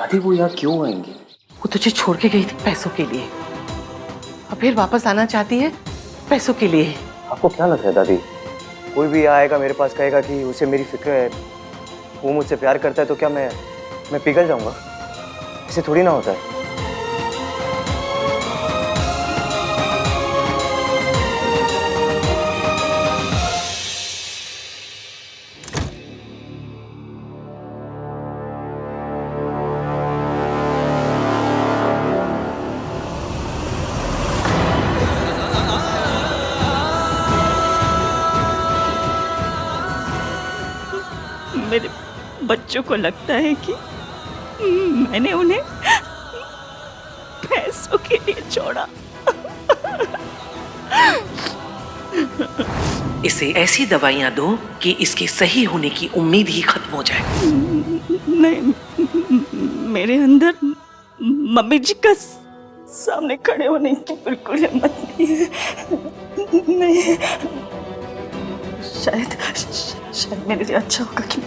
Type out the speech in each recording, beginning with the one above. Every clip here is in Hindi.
दादी वो यहाँ क्यों आएंगी? वो तुझे छोड़ के गई थी पैसों के लिए, और फिर वापस आना चाहती है पैसों के लिए। आपको क्या लगता है दादी, कोई भी आएगा मेरे पास कहेगा कि उसे मेरी फिक्र है, वो मुझसे प्यार करता है, तो क्या मैं पिघल जाऊंगा? ऐसे थोड़ी ना होता है। मेरे बच्चों को लगता है कि मैंने उन्हें पैसों के लिए छोड़ा। इसे ऐसी दवाइयां दो कि इसके सही होने की उम्मीद ही खत्म हो जाए। नहीं, मेरे अंदर मम्मी जी का सामने खड़े होने की बिल्कुल हिम्मत नहीं है। नहीं, शायद मेरे लिए अच्छा होगा कि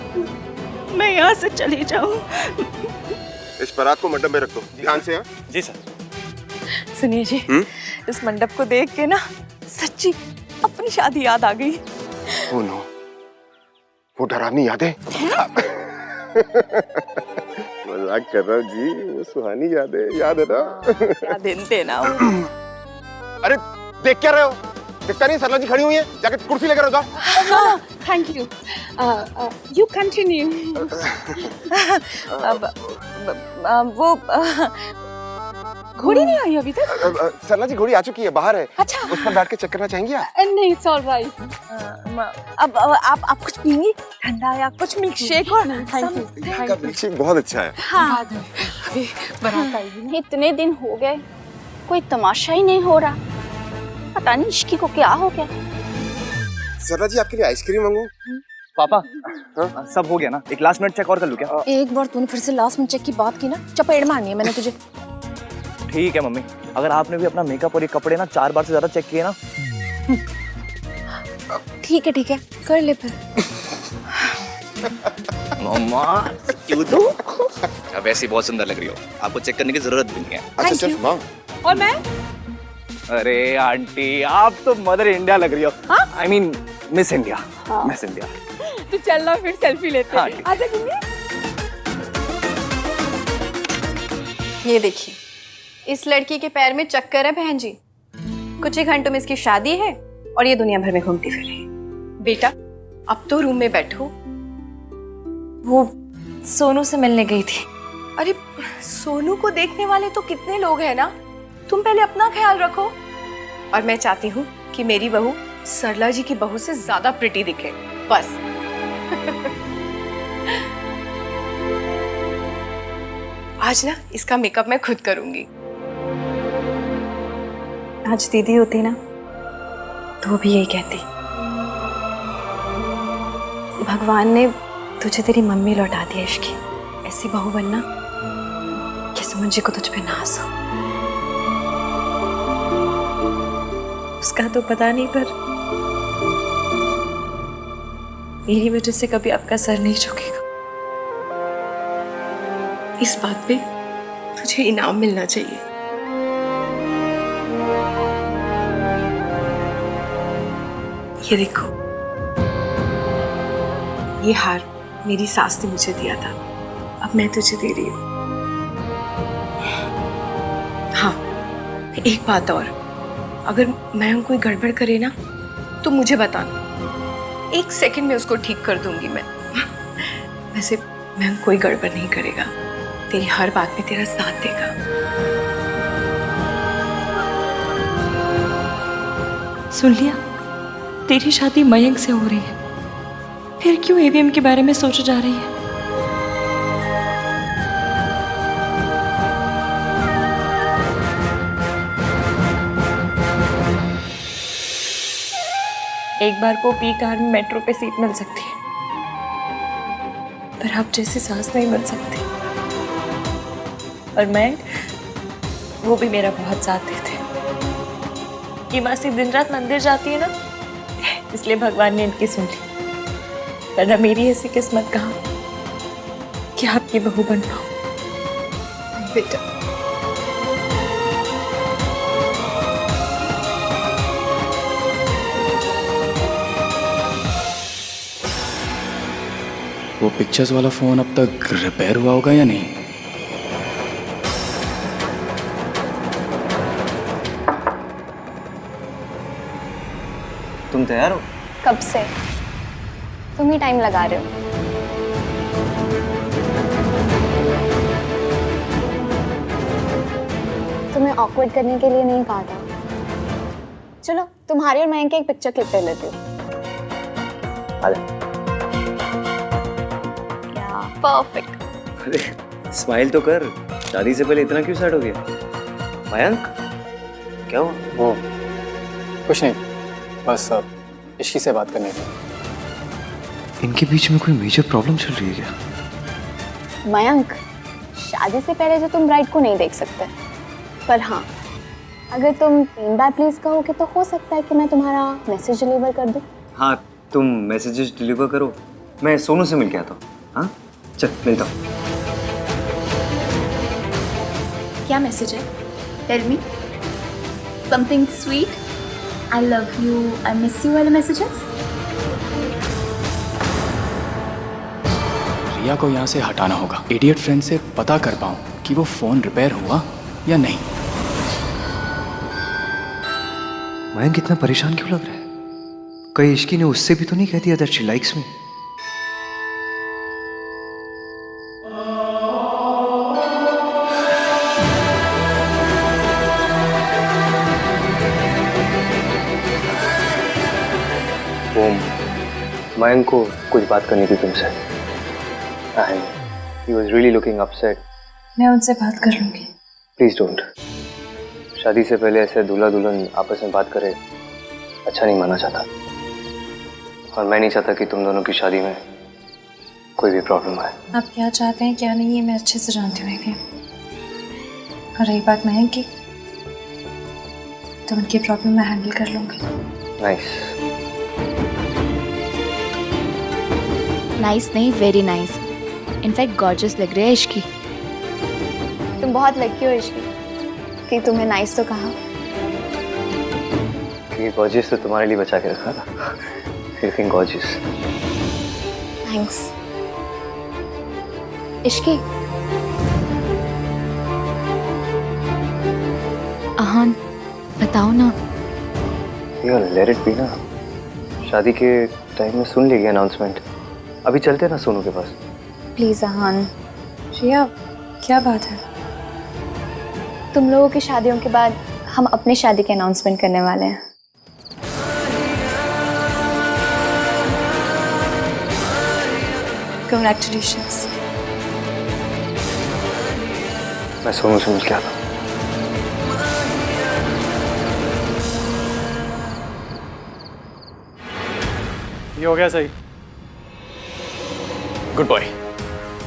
मैं यहाँ से चली जाऊँ। इस बारात को मंडप में रख दो, ध्यान से। जी सर। सुनिए जी, इस मंडप को देख के ना सच्ची अपनी शादी याद आ गई। ओह नो, वो डरावनी यादें। मजाक कर रहा हूँ जी, वो सुहानी यादें याद है ना? क्या दिन थे ना वो। अरे देख क्या रहे हो? दिखता नहीं सरला जी खड़ी हुई है, जाके कुर्सी लेकर आ जाओ। Thank you, you continue. वो घोड़ी नहीं आई अभी तक? सरला जी घोड़ी आ चुकी है, बाहर है। अच्छा, उस पर बैठ के चेक करना चाहेंगी आप? नहीं, इट्स ऑलराइट। अब आप कुछ पियेंगी, ठंडा या कुछ मिल्क शेक? और थैंक यू। इनका मिल्कशेक बहुत अच्छा है। हाँ, अभी बारात आएगी ना। इतने दिन हो गए, कोई तमाशा ही नहीं हो रहा। पता नहीं इश्की को क्या हो गया। सरला जी आपके लिए आइसक्रीम मंगू? पापा, हाँ? सब हो गया ना? एक लास्ट मिनट चेक और कर लूं क्या? एक बार तूने फिर से लास्ट मिनट चेक की बात की ना, चपेड़ मारनी है मैंने तुझे। ठीक है मम्मी, अगर आपने भी अपना मेकअप और ये कपड़े ना 4 बार से ज्यादा चेक किए ना। ठीक है, कर ले फिर। मम्मा क्यों तो? अब ऐसी बहुत सुंदर लग रही हो, आपको चेक करने की जरूरत भी नहीं है। अच्छा चल माँ। और मैं? अरे आंटी, आप तो मदर इंडिया लग रही हो। I mean, miss India. Miss India. तो चलना फिर सेल्फी लेते हैं। हाँ, आजा किन्नी। ये देखिए, इस लड़की के पैर में चक्कर है बहन जी। कुछ ही घंटों में इसकी शादी है और ये दुनिया भर में घूमती फिर रही है। बेटा, अब तो रूम में बैठो। वो सोनू से मिलने गई थी। अरे सोनू को देखने वाले तो कितने लोग हैं ना, तुम पहले अपना ख्याल रखो। और मैं चाहती हूँ कि मेरी बहू सरला जी की बहू से ज्यादा प्रिटी दिखे, बस। आज ना इसका मेकअप मैं खुद करूंगी। आज दीदी होती ना तो भी यही कहती, भगवान ने तुझे तेरी मम्मी लौटा दी इश्की। ऐसी बहू बनना कि सुमन जी को तुझ पे नाज हो। उसका तो पता नहीं, पर मेरी वजह से कभी आपका सर नहीं झुकेगा। इस बात पे तुझे इनाम मिलना चाहिए। ये देखो, ये हार मेरी सास ने मुझे दिया था, अब मैं तुझे दे रही हूँ। हाँ, एक बात और, अगर मैं कोई गड़बड़ करे ना तो मुझे बताना, 1 सेकंड में उसको ठीक कर दूंगी मैं। वैसे मैं कोई गड़बड़ नहीं करेगा, तेरी हर बात में तेरा साथ देगा। सुन लिया, तेरी शादी मयंक से हो रही है, फिर क्यों ईवीएम के बारे में सोचा जा रही है? एक बार को पी कार में मेट्रो पे सीट मिल सकती है, पर आप जैसी सांस नहीं मिल सकती। और मैं, वो भी मेरा बहुत साथ देते हैं। ये मासी दिन रात मंदिर जाती है ना, इसलिए भगवान ने इनकी सुन ली। वरना मेरी ऐसी किस्मत कहाँ कि आपकी बहू बन पाऊं। बेटा। वो पिक्चर्स वाला फोन अब तक रिपेयर हुआ होगा या नहीं? तुम तैयार हो? कब से? तुम ही टाइम लगा रहे हो। तुम्हें ऑकवर्ड करने के लिए नहीं कहा था। चलो तुम्हारी और मयंक की एक पिक्चर क्लिक कर लेती हूँ। क्या परफेक्ट। अरे स्माइल तो कर, शादी से पहले इतना क्यों सैड हो गया? मयंक क्या हुआ? वो कुछ नहीं, बस इश्की से बात करनी थी। इनके बीच में कोई मेजर प्रॉब्लम चल रही है क्या? मयंक, शादी से पहले तो तुम ब्राइड को नहीं देख सकते, पर हाँ अगर तुम 3 बार प्लीज कहोगे तो हो सकता है कि मैं तुम्हारा मैसेज डिलीवर कर दूं। हाँ तुम मैसेजेस डिलीवर करो, मैं सोनू से मिल के आता हूँ। हाँ चल मिलता हूँ। क्या मैसेज है? Tell me something sweet, I love you, I miss you वाले मैसेजेस। रिया को यहाँ से हटाना होगा। इडियट फ्रेंड से पता कर पाऊँ कि वो फोन रिपेयर हुआ या नहीं। मयंक इतना परेशान क्यों लग रहा है? कहीं इश्की ने उससे भी तो नहीं कह दिया that she likes me? Mayank को कुछ बात करनी थी तुमसे। And he was really looking upset. मैं उनसे बात कर लूंगी। Please don't. शादी से पहले ऐसे दूल्हा दुल्हन आपस में बात करे, अच्छा नहीं माना जाता। और मैं नहीं चाहता कि तुम दोनों की शादी में कोई भी प्रॉब्लम आए। आप क्या चाहते हैं क्या नहीं, ये मैं अच्छे से जानती हूँ। और रही बात मयंक की, तो उनकी प्रॉब्लम मैं हैंडल कर लूंगी। नाइस। नाइस नहीं, वेरी नाइस, इनफैक्ट गॉर्जियस लग रही है इश्की। तुम बहुत लकी हो इश्की कि तुम्हें नाइस तो कहा। क्योंकि गॉर्जियस तो तुम्हारे लिए बचा के रखा था। Looking gorgeous. थैंक्स इश्की। आहान बताओ ना। यार लेट इट बी ना। शादी के टाइम में सुन लेगी अनाउंसमेंट। अभी चलते हैं ना सोनू के पास। प्लीज आहान। रिया क्या बात है? तुम लोगों की शादियों के बाद हम अपनी शादी के अनाउंसमेंट करने वाले हैं। Congratulations. मैं सोनू से मिल के आता हूँ। ये हो गया सही। Good boy.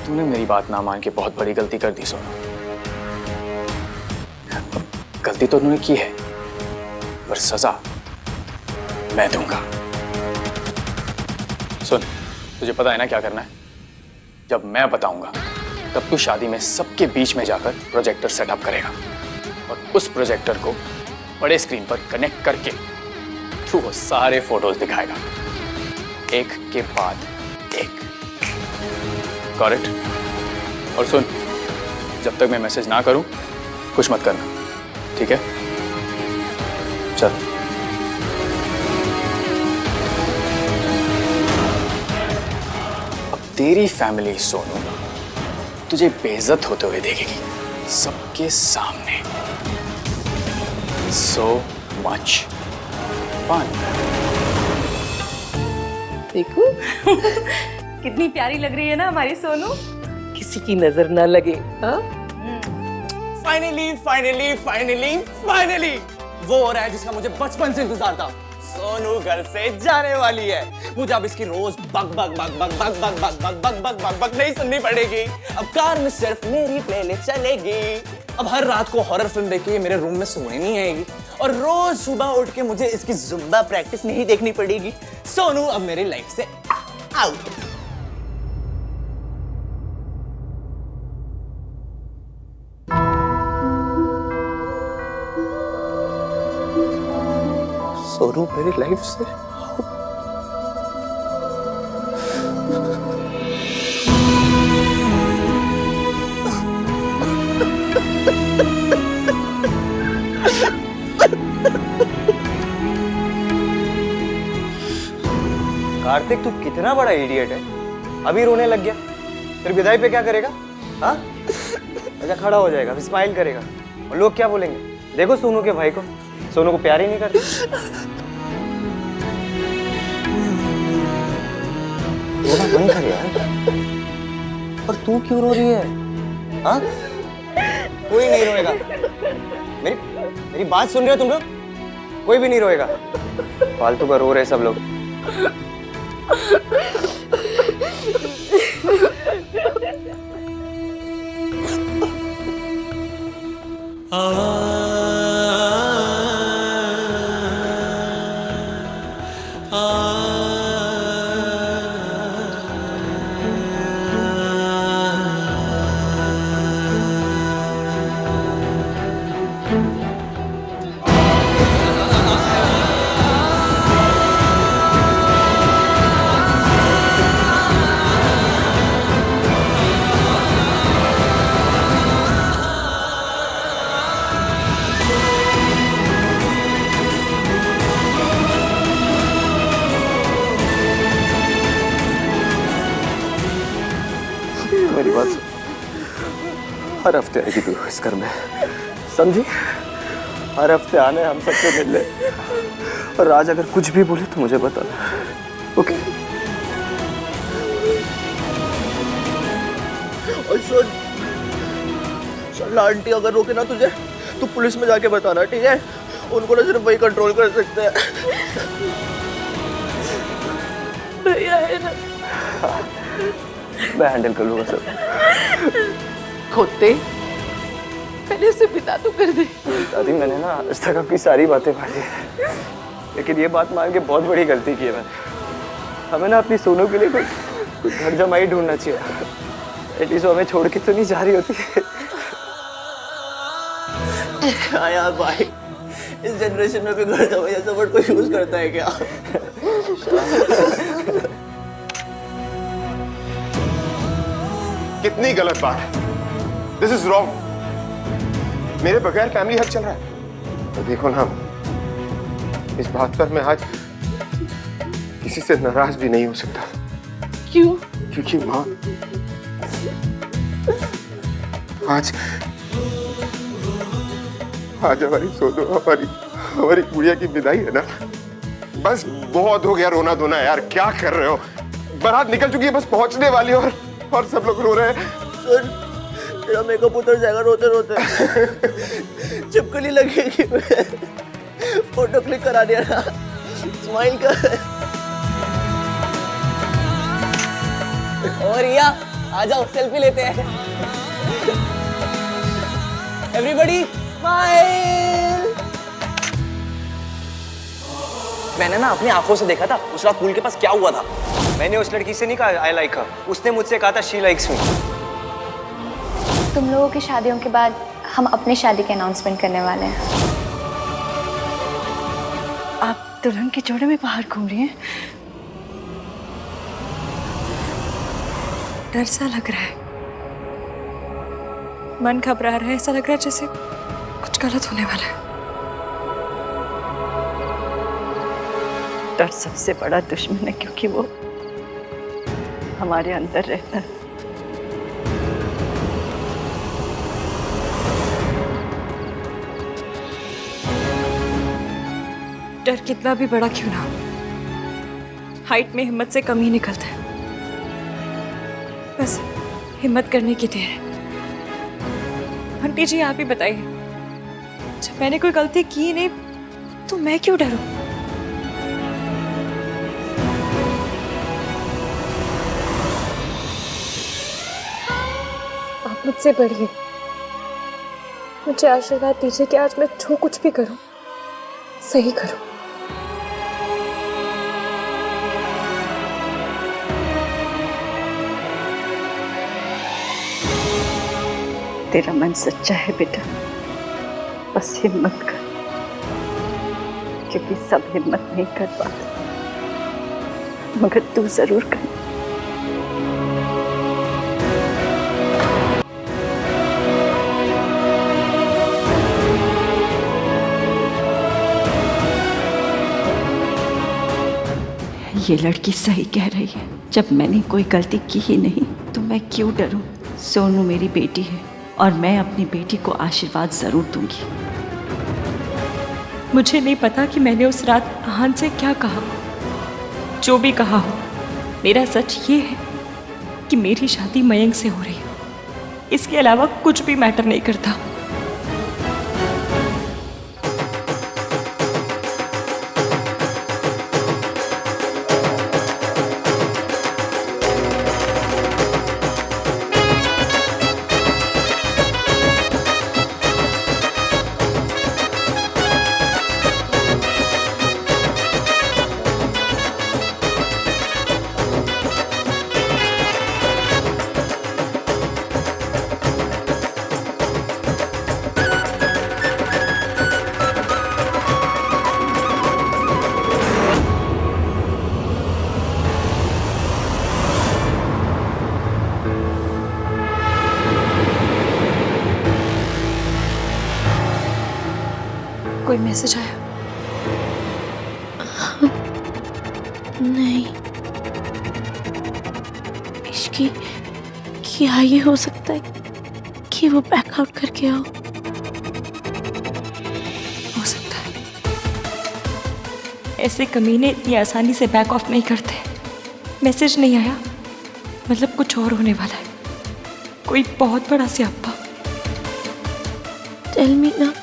तूने मेरी बात ना मान के बहुत बड़ी गलती कर दी सोनू। गलती तो उन्होंने की है, पर सजा मैं दूंगा। सुन, तुझे पता है ना क्या करना है? जब मैं बताऊंगा तब तू शादी में सबके बीच में जाकर प्रोजेक्टर सेटअप करेगा और उस प्रोजेक्टर को बड़े स्क्रीन पर कनेक्ट करके तू वो सारे फोटोज दिखाएगा, एक के बाद एक। Got it? और सुन, जब तक मैं मैसेज ना करूं कुछ मत करना, ठीक है? चल। अब तेरी फैमिली सोनू तुझे बेइज्जत होते हुए देखेगी सबके सामने। So much fun. देखो कितनी प्यारी लग रही है ना हमारी सोनू। किसी की नजर न लगे। हाँ? फाइनली फाइनली फाइनली फाइनली वो हो रहा है जिसका मुझे बचपन से इंतजार था। सोनू घर से जाने वाली है। मुझे अब इसकी रोज बग बग बग बग बग बग बग बग बग बग बग बग नहीं सुननी पड़ेगी। अब कार में सिर्फ मेरी प्लेलिस्ट चलेगी। अब हर रात को हॉरर फिल्म देख के मेरे रूम में सोने नहीं आएगी और रोज सुबह उठ के मुझे इसकी जुम्बा प्रैक्टिस नहीं देखनी पड़ेगी। सोनू अब मेरी लाइफ से आउट। सोनू मेरी लाइफ से कार्तिक, तू कितना बड़ा इडियट है, अभी रोने लग गया, फिर विदाई पे क्या करेगा? हाँ, अच्छा खड़ा हो जाएगा, फिर स्माइल करेगा, और लोग क्या बोलेंगे? देखो सोनू के भाई को, सोनू को प्यार ही नहीं करते। रोना बंद कर यार। पर तू क्यों रो रही है? हाँ, कोई नहीं रोएगा। मेरी बात सुन रहे हो तुम लोग? कोई भी नहीं रोएगा। फालतू का रो रहे सब लोग। मेरी बात सुन, हर हफ्ते आएगी तू इस घर में, समझी? हर हफ्ते आने, हम सबसे मिलने, और आज अगर कुछ भी बोले तो मुझे बता, ओके? और सुन आंटी अगर रोके ना तुझे तो पुलिस में जाके बताना, ठीक है? उनको ना सिर्फ वही कंट्रोल कर सकते हैं। भैया है ना, मैं हैंडल कर लूंगा सब। खोते पहले से बिता तो कर दे। दादी, मैंने ना आज तक आपकी सारी बातें मानी है, लेकिन ये बात मान के बहुत बड़ी गलती की है मैंने। हमें ना अपनी सोनू के लिए कोई घर जमाई ढूंढना चाहिए। एटलीस्ट हमें छोड़ के तो नहीं जा रही होती। हाँ यार भाई, इस जनरेशन में भी घर जमाई ऐसा वर्ड कोई यूज करता है क्या? कितनी गलत बात है। This is wrong. मेरे बगैर फैमिली हक चल रहा है। तो देखो ना, इस बात पर मैं आज किसी से नाराज भी नहीं हो सकता। क्यों? क्योंकि माँ, आज हमारी सोनू, हमारी गुड़िया की विदाई है ना। बस बहुत हो गया रोना धोना यार, क्या कर रहे हो? बारात निकल चुकी है, बस पहुंचने वाली है, और सब लोग रो रहे हैं। सुन, तेरा मेकअप उतर जाएगा रोते रोते। चिपकली लगेगी। फोटो क्लिक करा दिया ना, स्माइल कर। और रिया, आ जाओ सेल्फी लेते हैं। Everybody smile. मैंने ना अपनी आंखों से देखा था उस रात पूल के पास क्या हुआ था। मैंने उस लड़की से नहीं कहा आई लाइक हर, उसने मुझसे कहा था शी लाइक्स मी। तुम लोगों की शादियों के बाद हम अपनी शादी के अनाउंसमेंट करने वाले हैं। आप दुल्हन के जोड़े में बाहर घूम रही हैं? डर सा लग रहा है, मन घबरा रहा है, ऐसा लग रहा है जैसे कुछ गलत होने वाला है। डर सबसे बड़ा दुश्मन है, क्योंकि वो हमारे अंदर रहता है। डर कितना भी बड़ा क्यों ना हो, हाइट में हिम्मत से कम ही निकलता है। बस हिम्मत करने की देर है। आंटी जी आप ही बताइए, जब मैंने कोई गलती की नहीं तो मैं क्यों डरूं? आप मुझसे बढ़िए, मुझे आशीर्वाद दीजिए कि आज मैं जो कुछ भी करूं सही करूं। तेरा मन सच्चा है बेटा, बस हिम्मत कर, क्योंकि सब हिम्मत नहीं कर पाते, मगर तू जरूर कर। ये लड़की सही कह रही है, जब मैंने कोई गलती की ही नहीं तो मैं क्यों डरूं। सोनू मेरी बेटी है और मैं अपनी बेटी को आशीर्वाद जरूर दूंगी। मुझे नहीं पता कि मैंने उस रात आहान से क्या कहा। जो भी कहा हो, मेरा सच ये है कि मेरी शादी मयंक से हो रही है। इसके अलावा कुछ भी मैटर नहीं करता। कोई मैसेज आया? नहीं, इश्की क्या ये हो सकता है कि वो बैकआउट करके आओ? हो सकता है। ऐसे कमीने इतनी आसानी से बैक ऑफ नहीं करते। मैसेज नहीं आया मतलब कुछ और होने वाला है, कोई बहुत बड़ा स्यापा। टेल मी ना।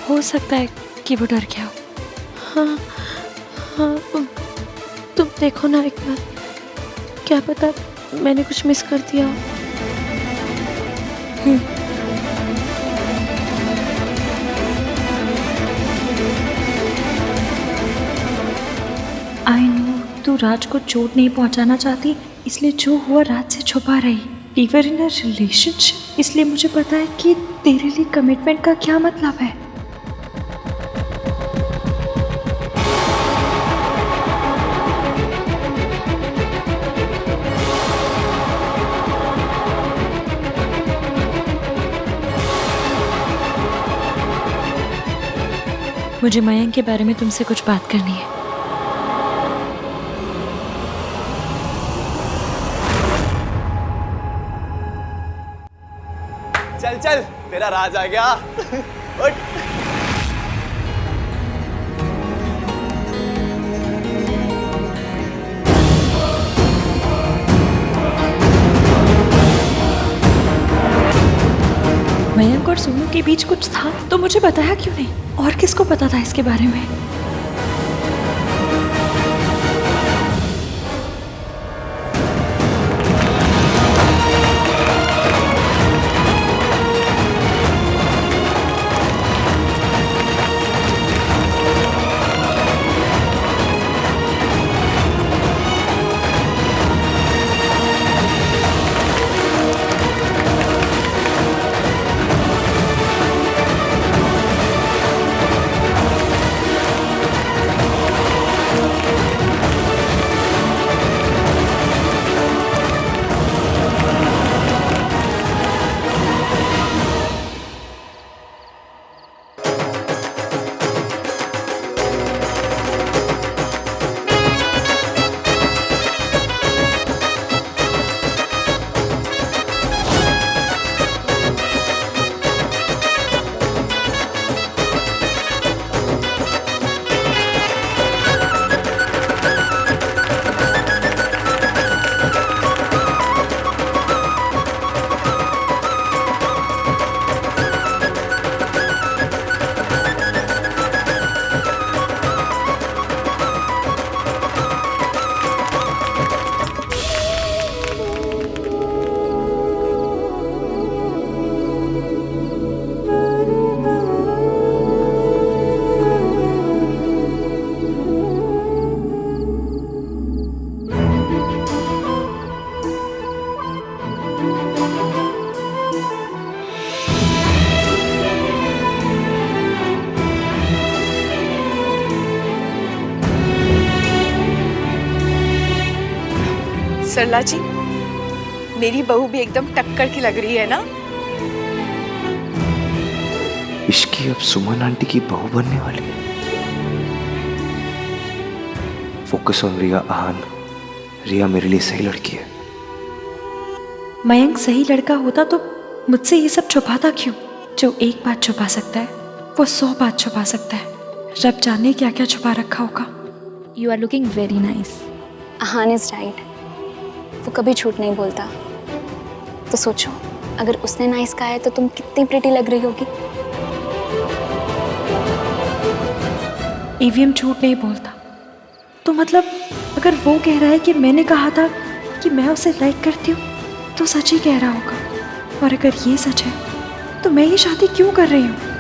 हो सकता है कि वो डर गया हो। हाँ हाँ, तुम देखो ना एक बार, क्या पता मैंने कुछ मिस कर दिया हो। आई नो तू राज को चोट नहीं पहुंचाना चाहती, इसलिए जो हुआ राज से छुपा रही। We were in a relationship, इसलिए मुझे पता है कि तेरे लिए कमिटमेंट का क्या मतलब है। मुझे मयंक के बारे में तुमसे कुछ बात करनी है। चल चल, तेरा राज आ गया। उठ। मयंक और सोनू के बीच कुछ था तो मुझे बताया क्यों नहीं? और किसको पता था इसके बारे में? सरला जी, मेरी बहू भी एकदम टक्कर की लग रही है ना? इसकी अब सुमन आंटी की बहू बनने वाली है। फोकस ऑन रिया आहान। रिया मेरे लिए सही लड़की है। मयंक सही लड़का होता तो मुझसे ये सब छुपाता क्यों? जो एक बात छुपा सकता है वो 100 बात छुपा सकता है। रब जाने क्या क्या छुपा रखा होगा। You are looking very nice. Aahan is right, वो कभी झूठ नहीं बोलता। तो सोचो, अगर उसने नाइस कहा है तो तुम कितनी प्रिटी लग रही होगी। ईवीएम झूठ नहीं बोलता, तो मतलब अगर वो कह रहा है कि मैंने कहा था कि मैं उसे लाइक करती हूँ तो सच ही कह रहा होगा। और अगर ये सच है तो मैं ये शादी क्यों कर रही हूँ?